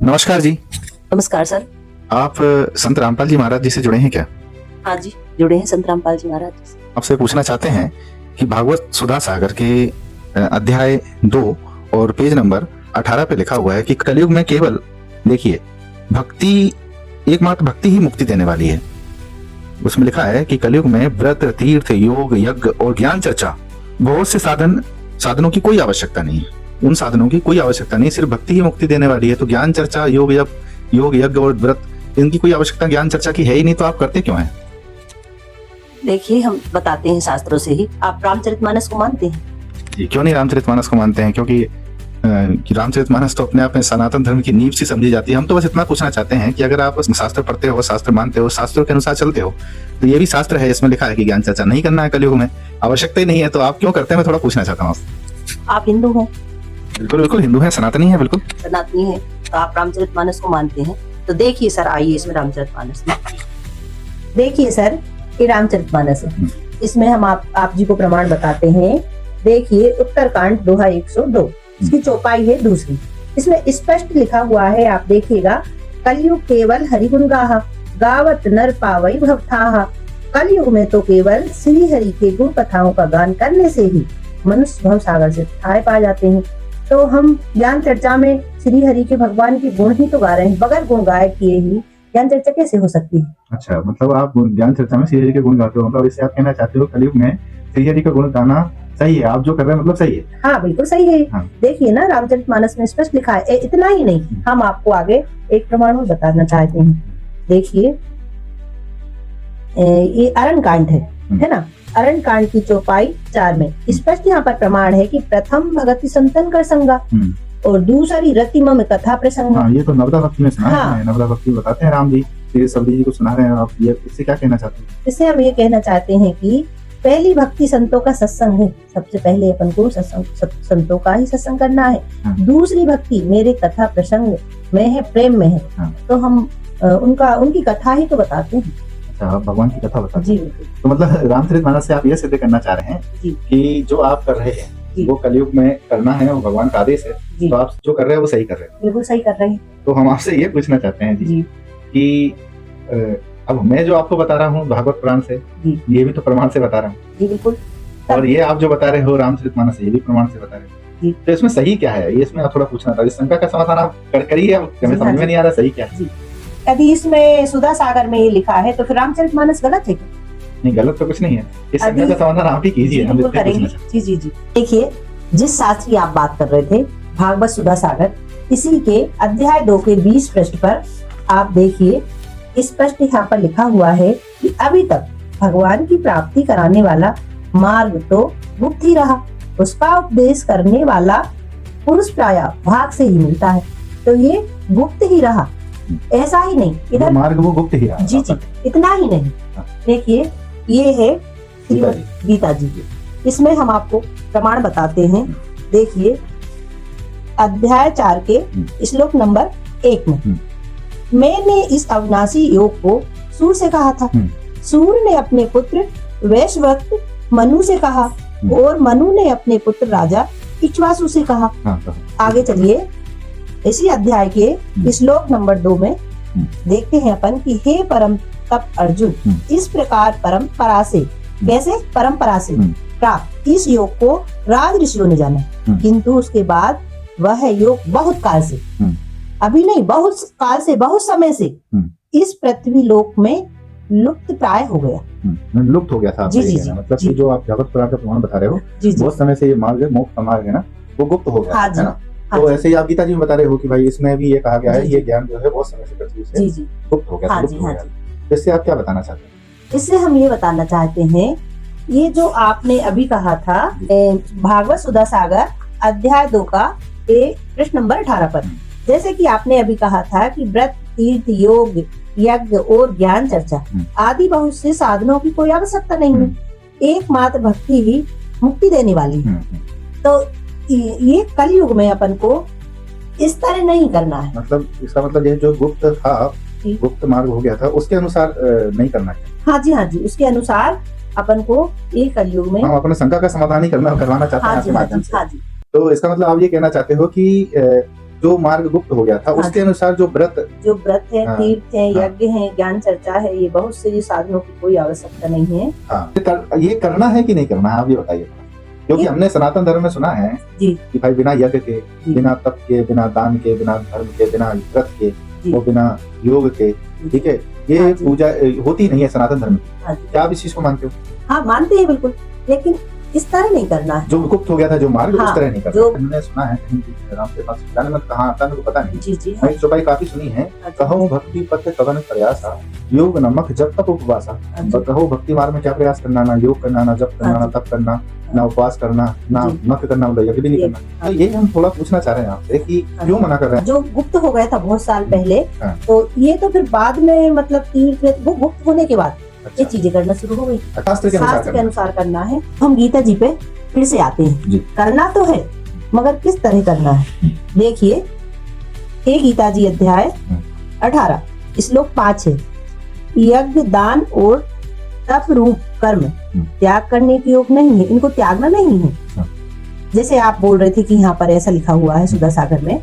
नमस्कार जी। नमस्कार सर। आप संत रामपाल जी महाराज जी से जुड़े हैं क्या? हाँ जी, जुड़े हैं संत रामपाल जी महाराज जी से। आपसे पूछना चाहते हैं कि भागवत सुधा सागर के अध्याय 2 और पेज नंबर 18 पे लिखा हुआ है कि कलयुग में केवल देखिए भक्ति, एकमात्र भक्ति ही मुक्ति देने वाली है। उसमें लिखा है कि कलयुग में व्रत, तीर्थ, योग, यज्ञ और ज्ञान चर्चा, बहुत से साधनों की कोई आवश्यकता नहीं है। उन साधनों की कोई आवश्यकता नहीं, सिर्फ भक्ति ही मुक्ति देने वाली है। तो ज्ञान चर्चा, योग, यज्ञ और व्रत, इनकी कोई आवश्यकता ज्ञान चर्चा की है ही नहीं, तो आप करते क्यों हैं? देखिए, हम बताते हैं शास्त्रों से ही। आप रामचरितमानस को मानते हैं? जी, क्यों नहीं रामचरितमानस को मानते हैं? क्योंकि रामचरितमानस तो अपने आप में सनातन धर्म की नींव सी समझी जाती है। हम तो बस इतना पूछना चाहते हैं कि अगर आप शास्त्र पढ़ते हो, शास्त्र मानते हो, शास्त्रों के अनुसार चलते हो, तो ये भी शास्त्र है, इसमें लिखा है कि ज्ञान चर्चा नहीं करना है कलयुग में, आवश्यकता ही नहीं है, तो आप क्यों करते हैं? मैं थोड़ा पूछना चाहता हूँ आपसे। आप हिंदू हैं? बिल्कुल बिल्कुल हिंदू है, सनातनी है, बिल्कुल सनातनी है। तो आप रामचरितमानस को मानते हैं। तो देखिए सर, आइए इसमें रामचरितमानस में देखिए सर, ये रामचरितमानस है। इसमें हम आप जी को प्रमाण बताते हैं। देखिए, उत्तरकांड दोहा 102, इसकी चौपाई है दूसरी। इसमें स्पष्ट लिखा हुआ है, आप देखिएगा, कलयुग केवल हरिगुण गाहा, गावत नर पावई भवथाहा। कलयुग में तो केवल श्री हरि के गुण कथाओं का गान करने से ही मनुष्य भव सागर से ठाए पा जाते हैं। तो हम ज्ञान चर्चा में श्री हरि के भगवान के गुण ही तो गा रहे हैं, बगैर गुण गाए किए ही ज्ञान चर्चा कैसे हो सकती है? अच्छा, मतलब आप ज्ञान चर्चा में श्री हरि के गुण गाते हो, मतलब इससे आप कहना चाहते हो कलयुग में श्री हरि का गुण गाना सही है, आप जो कर रहे हैं मतलब सही है? हाँ, बिल्कुल सही है। हाँ। देखिए ना, रामचरितमानस में स्पष्ट लिखा है। इतना ही नहीं, हम आपको आगे एक प्रमाण और बताना चाहते हैं। देखिए, ये अरण्य कांड है ना? अरण्य कांड की चौपाई 4 में स्पष्ट यहाँ पर प्रमाण है कि प्रथम भगति संतन कर संगा और दूसरी रतिमम कथा प्रसंग। हाँ, ये तो नवदा भक्ति में सुना है। नवदा भक्ति बताते हैं राम जी, सब्जी जी को सुना रहे हैं आप। ये इससे क्या कहना चाहते हैं? इससे हम ये कहना चाहते हैं कि पहली भक्ति संतों का सत्संग है। सबसे पहले अपन को संतों का ही सत्संग करना है। दूसरी भक्ति मेरे कथा प्रसंग में है, प्रेम में है। तो हम उनकी कथा ही तो बताते हैं। अच्छा, आप भगवान की कथा बताते हैं। जी, तो मतलब रामचरितमानस से आप ये सिद्ध करना चाह रहे हैं कि जो आप कर रहे हैं वो कलयुग में करना है, वो भगवान का आदेश है, तो आप जो कर रहे हैं वो सही कर रहे हैं। बिल्कुल सही कर रहे हैं। तो हम आपसे ये पूछना चाहते हैं जी कि अब मैं जो आपको बता रहा हूँ भागवत पुराण से, ये भी तो प्रमाण से बता रहा हूँ। जी बिल्कुल। और ये आप जो बता रहे हो रामचरितमानस, ये भी प्रमाण से बता रहे हो। तो इसमें सही क्या है, ये इसमें थोड़ा पूछना था। इस शंका का समाधान आप करिए, हमें समझ में नहीं आ रहा सही क्या है। यदि इसमें सुधा सागर में ये लिखा है तो फिर रामचरितमानस गलत है क्या? नहीं, गलत तो कुछ नहीं है। इस शंका का समाधान आप ही कीजिए, हम इससे करेंगे। जी। देखिए, जिस शास्त्र की आप बात कर रहे थे, भागवत सुधा सागर, इसी के अध्याय 2 के 20 पृष्ठ पर आप देखिए, स्पष्ट यहाँ पर लिखा हुआ है कि अभी तक भगवान की प्राप्ति कराने वाला मार्ग तो गुप्त ही रहा, उसका उपदेश करने वाला पुरुष प्राय भाग से ही मिलता है। तो ये गुप्त ही रहा, ऐसा ही नहीं, इधर मार्ग वो गुप्त ही रहा। जी, इतना ही नहीं। देखिए, ये है गीता जी की। इसमें हम आपको प्रमाण बताते हैं। देखिए, अध्याय 4 के श्लोक नंबर 1 में, मैंने इस अविनाशी योग को सूर से कहा था। सूर ने अपने पुत्र वैश्ववत मनु से कहा और मनु ने अपने पुत्र राजा इक्ष्वाकु से कहा। आगे चलिए, इसी अध्याय के श्लोक नंबर 2 में देखते हैं अपन कि हे परम तप अर्जुन, इस प्रकार परंपरा से, कैसे परंपरा से प्राप्त इस योग को राज ऋषियों ने जाना, किंतु उसके बाद वह योग बहुत काल से, अभी नहीं, बहुत काल से, बहुत समय से इस पृथ्वी लोक में लुप्त प्राय हो गया। लुप्त हो गया था। जी, मतलब कि जो आप भागवत पुराण का प्रमाण बता रहे हो, बहुत समय से ये मार्ग, मोक्ष का मार्ग है ना, वो गुप्त हो गया है ना। तो ऐसे ही आप गीता जी में बता रहे हो कि भाई इसमें भी ये कहा गया है, ये ज्ञान जो है बहुत समय से पृथ्वी से गुप्त हो गया। इससे आप क्या बताना चाहते हैं? इससे हम ये बताना चाहते हैं, ये जो आपने अभी कहा था भागवत सुधा सागर अध्याय 2 का प्रश्न नंबर 18 पर, जैसे कि आपने अभी कहा था कि व्रत, तीर्थ, योग, यज्ञ और ज्ञान चर्चा आदि बहुत से साधनों की कोई आवश्यकता नहीं है, एकमात्र भक्ति ही मुक्ति देने वाली है। तो ये कलयुग में अपन को इस तरह नहीं करना है। मतलब इसका मतलब ये जो गुप्त था, गुप्त मार्ग हो गया था, उसके अनुसार नहीं करना है। हाँ जी, उसके अनुसार अपन को ये कलयुग में हम अपने शंका का समाधान ही करवाना चाहते हैं आपके माध्यम से। तो इसका मतलब आप ये कहना चाहते हो कि जो मार्ग गुप्त हो गया था हाँ उसके अनुसार जो व्रत जो व्रत है, हाँ, तीर्थ है, हाँ। यज्ञ है, ज्ञान चर्चा है, ये बहुत से ये साधनों की कोई आवश्यकता नहीं है। हाँ, ये करना है कि नहीं करना है, आप ये बताइए थोड़ा। क्योंकि ये- हमने सनातन धर्म में सुना है जी कि भाई बिना यज्ञ के, जी बिना तप के, बिना दान के, बिना धर्म के, बिना व्रत के जी और बिना योग के, ठीक है, ये हाँ जी। पूजा होती नहीं है सनातन धर्म में। हाँ जी। क्या आप इस चीज को मानते हो? हाँ मानते हैं बिल्कुल, लेकिन इस तरह नहीं करना है। जो गुप्त हो गया था जो मार्ग हाँ, उस तरह नहीं करना। जो- हमने सुना है कहीं भी राम के पास जाने में कहाँ आता है मेरे को पता नहीं। जी जी हाँ, मैंने चौपाई काफी सुनी है। हाँ जी, कहो भक्ति पथ कवन प्रयासा, योग नमक जब तक उपवासा। हाँ जी, कहो भक्ति मार्ग में क्या प्रयास करना, ना योग करना, ना जप करना, हाँ ना जी। तप करना, ना उपवास करना, ना जी। मत करना, मतलब यज्ञ भी नहीं ये- करना। हाँ तो यही हम थोड़ा पूछना चाह रहे हैं आपसे कि हाँ। क्यों मना कर रहे हैं? जो गुप्त हो गया था बहुत साल पहले, हाँ। तो ये तो फिर बाद में मतलब तीर्थ वो गुप्त होने के बाद ये अच्छा, चीजें करना शुरू हो गई। शास्त्र के अनुसार शास्त्र के करना। अनुसार करना है। हम गीता जी पे फिर से आते हैं। जी। करना तो है, मगर किस तरह करना है? देखिए, हे गीता जी अध्याय 18 श्लोक 5 है, यज्ञ दान और तप रूप कर्म त्याग करने के योग नहीं है, इनको त्यागना नहीं है। हाँ। जैसे आप बोल रहे थे कि यहाँ पर ऐसा लिखा हुआ है सुधा सागर में,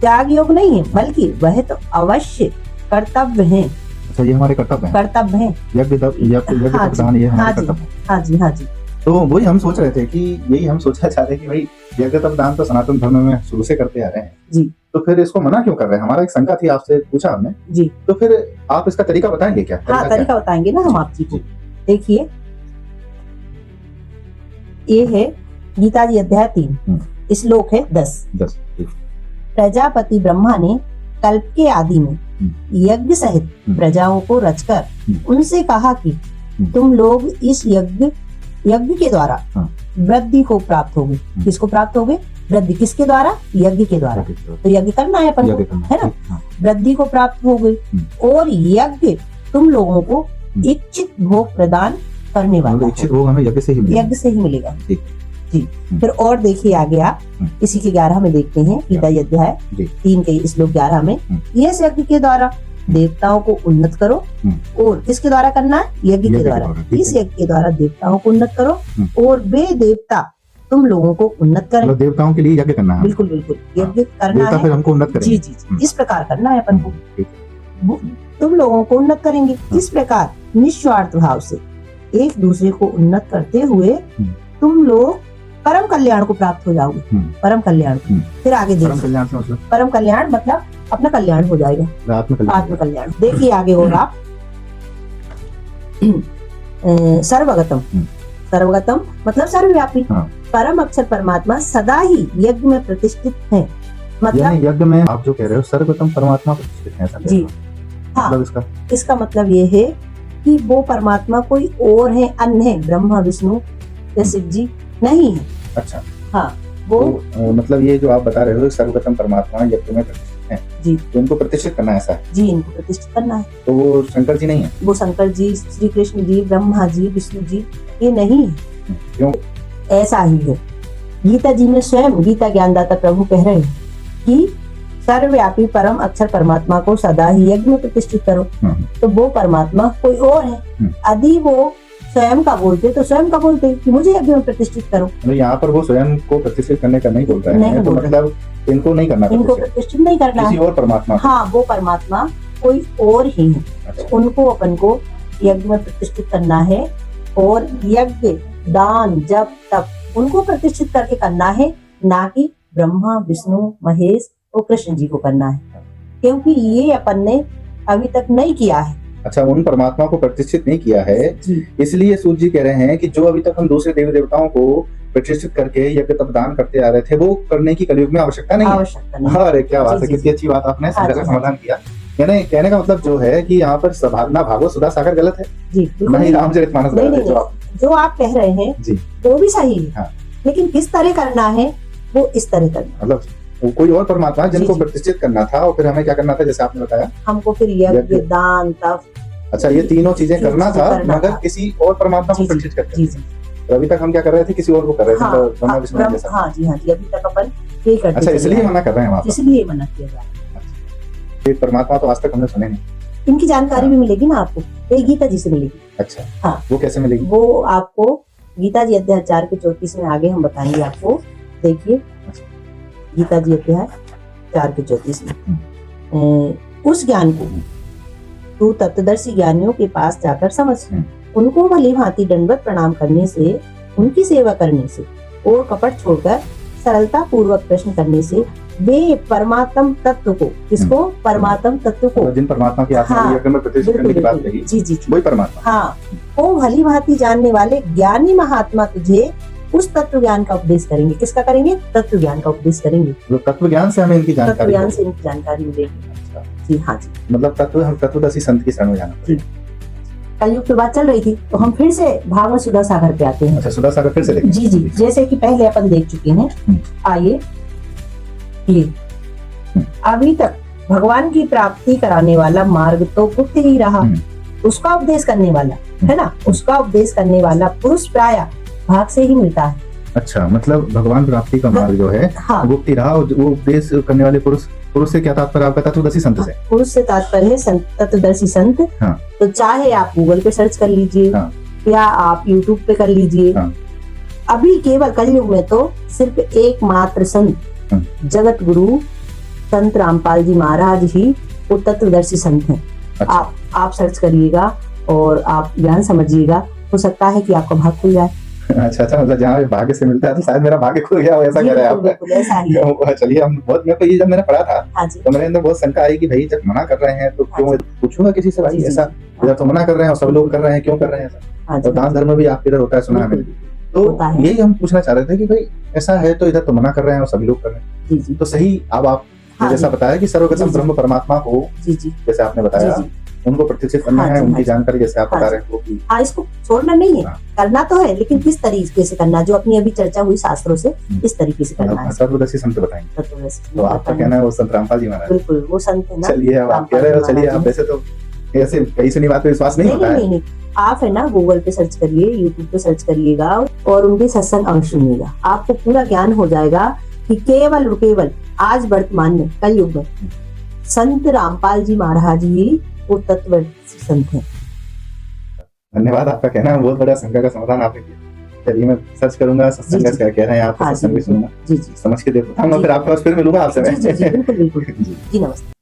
त्याग योग नहीं है, बल्कि वह तो अवश्य कर्तव्य है। अच्छा, ये हमारे कर्तव्य हैं। कर्तव्य है। यज्ञ तप, यज्ञ हाँ तप जी, दान, ये हाँ हमारे जी, कर्तव्य हैं। हाँ जी, हाँ जी, तो वही हम सोच रहे थे कि यही हम सोचना चाह रहे हैं कि भाई यज्ञ तप दान तो सनातन धर्म में शुरू से करते आ रहे हैं जी। तो फिर इसको मना क्यों कर रहे हैं? हमारा एक शंका थी, आपसे पूछा हमने। जी। तो फिर आप इसका तरीका बताएंगे क्या? हाँ क्या तरीका बताएंगे ना हम जी, आप जी को। जी। देखिए, ये है गीता जी अध्याय 3 श्लोक है 10। 10 ठीक। प्रजापति ब्रह्मा ने कल्प के आदि में यज्ञ सहित प्रजाओं को रचकर उनसे कहा कि तुम लोग इस यज्ञ के द्वारा हाँ। वृद्धि को प्राप्त होगे। किसको प्राप्त होगे? वृद्धि किसके द्वारा? यज्ञ के द्वारा। तो यज्ञ करना है अपन को, यज्ञ करना है ना? ठीक, हाँ। वृद्धि को प्राप्त हो गई और यज्ञ तुम लोगों को इच्छित भोग प्रदान करने वाला मतलब है। इच्छित भोग हमें यज्ञ से ही मिलेगा। यज्ञ से ही मिलेगा। ठीक। जी। फिर और देखिए आगे आप इसी के 11 में देखते हैं, गीता जी अध्याय जी। 3 के श्लोक 11 में, इस यज्ञ के द्वारा देवताओं को उन्नत करो। और किसके द्वारा करना है? यज्ञ के द्वारा। ठीक इस है। यज्ञ के द्वारा देवताओं को उन्नत करो और वे देवता तुम लोगों को उन्नत करें। मतलब देवताओं के लिए यज्ञ करना है। बिल्कुल बिल्कुल, यज्ञ करना देवता है। फिर हमको उन्नत करेंगे। जी जी जी, इस प्रकार करना है अपन को। ठीक है। तुम लोगों को उन्नत करेंगे। इस प्रकार निस्वार्थ भाव से एक दूसरे को उन्नत करते हुए तुम लोग परम कल्याण को प्राप्त हो जाओगे। परम कल्याण। फिर आगे परम देखिए, कल्याण से मतलब परम कल्याण मतलब अपना कल्याण हो जाएगा, आत्म आत्म कल्याण। देखिए आगे और आप सर्वगतम। सर्वगतम मतलब सर्वव्यापी। हाँ। परम अक्षर परमात्मा सदा ही यज्ञ में प्रतिष्ठित है। मतलब यानी यज्ञ में आप जो कह रहे हो सर्वप्रथम परमात्मा प्रतिष्ठित है, ऐसा कह रहे जी हो। हाँ, मतलब इसका इसका मतलब ये है कि वो परमात्मा कोई और है, अन्य है, ब्रह्मा विष्णु या शिव जी नहीं है। अच्छा। हाँ, वो तो मतलब ये जो आप बता रहे हो सर्वप्रथम परमात्मा यज्ञ में प्रतिष्ठित है जी। तो इनको प्रतिष्ठित करना है, ऐसा है। जी इनको प्रतिष्ठित करना है। तो वो शंकर जी नहीं है? वो शंकर जी, श्री कृष्ण जी, ब्रह्मा जी, विष्णु जी ये नहीं है। क्यों? ऐसा ही है। गीता जी में स्वयं गीता ज्ञानदाता प्रभु कह रहे हैं कि सर्वव्यापी परम अक्षर परमात्मा को सदा ही यज्ञ में प्रतिष्ठित करो। तो वो परमात्मा कोई और है। यदि वो स्वयं का बोलते तो स्वयं का बोलते कि मुझे यज्ञ में प्रतिष्ठित करो। मतलब यहाँ पर वो स्वयं को प्रतिष्ठित करने का नहीं बोल रहे नहीं हैं, तो बोल रहे। मतलब इनको नहीं करना इनको प्रतिष्ठित, प्रतिष्ठित नहीं करना किसी है। और परमात्मा को। हाँ, वो परमात्मा कोई और ही है। अच्छा। उनको अपन को यज्ञ में प्रतिष्ठित करना है और यज्ञ दान जप तप उनको प्रतिष्ठित करके करना है, ना कि ब्रह्मा विष्णु महेश और कृष्ण जी को करना है, क्योंकि ये अपन ने अभी तक नहीं किया है। अच्छा, उन परमात्मा को प्रतिष्ठित नहीं किया है, जी। इसलिए सूर्य जी कह रहे हैं कि जो अभी तक हम दूसरे देवी देवताओं को प्रतिष्ठित करके यज्ञ तप दान करते आ रहे थे वो करने की कलयुग में आवश्यकता नहीं है। आवश्यकता नहीं। अरे क्या बात है, जी, जी, कितनी अच्छी बात आपने हाँ जी, समाधान किया। यानी कहने का मतलब जो है कि यहाँ पर ना भागवत सुधा सागर गलत है, जी ना ही रामचरितमानस नहीं, गलत है। नहीं, जो आप कह रहे हैं जी। वो भी सही है। हाँ। लेकिन किस तरह करना है वो इस तरह करना। मतलब वो कोई और परमात्मा है जिनको जी, जी। प्रतिष्ठित करना था और फिर हमें क्या करना था, जैसे आपने बताया। हमको फिर यज्ञ दान तप। अच्छा, ये तीनों चीजें करना था करना मगर था। किसी और परमात्मा को जी, जी, प्रतिष्ठित करते जी थे। जी तो अभी तक हम क्या कर रहे थे, किसी और को कर रहे थे, हाँ, तो ब्रह्मा विष्णु हाँ, के साथ। हाँ जी, हाँ जी, अभी तक अपन यही करते अच्छा, चले इसलिए आ रहे मना कर रहे हैं वहाँ हैं। इसलिए मना किया जा रहा है। पर। ये परमात्मा तो आज तक हमने सुने नहीं। इनकी जानकारी हाँ। भी मिलेगी ना आपको, ये गीता जी से मिलेगी। अच्छा। हाँ। वो कैसे मिलेगी? वो आपको गीता जी अध्याय 4 के 34 में आगे हम बताएंगे आपको। देखिए गीता जी अध्याय 4 के 34 में उस ज्ञान को तू तत्वदर्शी ज्ञानियों के पास जाकर समझ, उनको भली भांति दंडवत प्रणाम करने से, उनकी सेवा करने से और कपट छोड़कर सरलता पूर्वक प्रश्न करने से वे परमात्म तत्व को, किसको, परमात्म तत्व को, जिन परमात्मा की आपने हाँ, यज्ञ में प्रतिष्ठित करने की बात कही, जी जी वही परमात्मा, हाँ, वो भली भांति जानने वाले ज्ञानी महात्मा तुझे उस तत्व ज्ञान का उपदेश करेंगे। किसका करेंगे? तत्व ज्ञान का उपदेश करेंगे। तो तत्व ज्ञान से हमें इनकी तत्व जानकारी ज्ञान होगी। से इनकी जानकारी मिलेगी। जी हाँ जी। मतलब हम तत्वदर्शी संत की शरण में जाना पड़ेगा। कलयुग की बात चल रही थी तो हम फिर से भागवत सुधा सागर पे आते हैं। अच्छा, सुधा सागर फिर से देखें। जी जी, जैसे कि पहले अपन देख चुके हैं। आइए, ये अभी तक भगवान की प्राप्ति कराने वाला मार्ग तो गुप्त ही रहा, उसका उपदेश करने वाला है ना, उसका उपदेश करने वाला पुरुष प्राय भाग से ही मिलता है। अच्छा, मतलब भगवान प्राप्ति का मार्ग जो है हाँ, गुप्त ही रहा, और वो उपदेश करने वाले पुरुष से क्या तात्पर्य आपका? तत्वदर्शी संत से। पुरुष से तात्पर्य है तत्वदर्शी संत। हाँ। तो चाहे आप गूगल पे सर्च कर लीजिए, हाँ। या आप यूट्यूब पे कर लीजिए। हाँ। अभी केवल कलयुग में तो सिर्फ एकमात्र संत, जगत गुरु संत रामपाल जी महाराज ही वो तत्वदर्शी संत हैं। अच्छा। आप सर्च करिएगा और आप ज्ञान समझिएगा, हो सकता है कि आपका भाग खुल जाए। अच्छा, मतलब जहाँ भाग्य से मिलता है तो शायद मेरा भाग्य खुल गया हो, ऐसा कह रहे हैं आप। बिल्कुल ऐसा ही है। चलिए, हम बहुत, मेरे को ये जब मैंने पढ़ा था हाँ जी। तो मेरे अंदर बहुत शंका आई कि भाई जब मना कर रहे हैं तो क्यों, पूछूंगा किसी से, भाई जी, जी। ऐसा इधर तो मना कर रहे हैं और सब लोग कर रहे हैं, क्यों कर रहे हैं ऐसा? हाँ तो जी। दान धर्म भी आपके इधर होता है, सुना है मैंने। होता तो है। यही हम पूछना चाह रहे थे कि भाई ऐसा है तो इधर तो मना कर रहे हैं और सभी लोग कर रहे हैं, जी जी। तो सही अब आप हाँ जैसा जी। बताया कि सर्वगतम जी, जी। ब्रह्म परमात्मा को, जी जी जैसे आपने बताया, जी, जी। उनको प्रतिष्ठित करना हाँ है, जी, उनकी हाँ जी। जानकारी जैसे आप हाँ बता जी। रहे हैं वो की। हाँ, इसको छोड़ना नहीं है, हाँ। करना तो है, लेकिन किस तरीके से करना, जो अपनी अभी चर्चा हुई शास्त्रों से, इस तरीके से करना है। तत्वदर्शी संत बताएंगे। तत्वदर्शी तो आपका कहना है वो संत रामपाल जी महाराज। बिल्कुल वो संत है ना। चलिए, अब आप कह रहे हो, चलिए आप वैसे तो ऐसे कई सुनी बात पे विश्वास नहीं होता है। नहीं, आप है ना गूगल पे सर्च करिए, यूट्यूब पे सर्च करिएगा और उनके सत्संग अवश्य सुनिएगा, आपको पूरा ज्ञान हो जाएगा कि केवल और केवल आज वर्तमान में कलयुग में संत रामपाल जी महाराज ही वो तत्वदर्शी संत हैं। धन्यवाद, आपका कहना है बहुत बड़ा शंका का समाधान आपने किया। चलिए, मैं सर्च करूंगा सत्संग जी, जी। क्या कह रहे हैं आप, हाँ, सत्संग भी जी, सुनूंगा, जी जी समझ के देखूंगा, जी। फिर आपके पास फिर मिलूंगा आपसे जी जी जी, मैं। बिल्कुल बिल्कुल। जी। जी नमस्ते।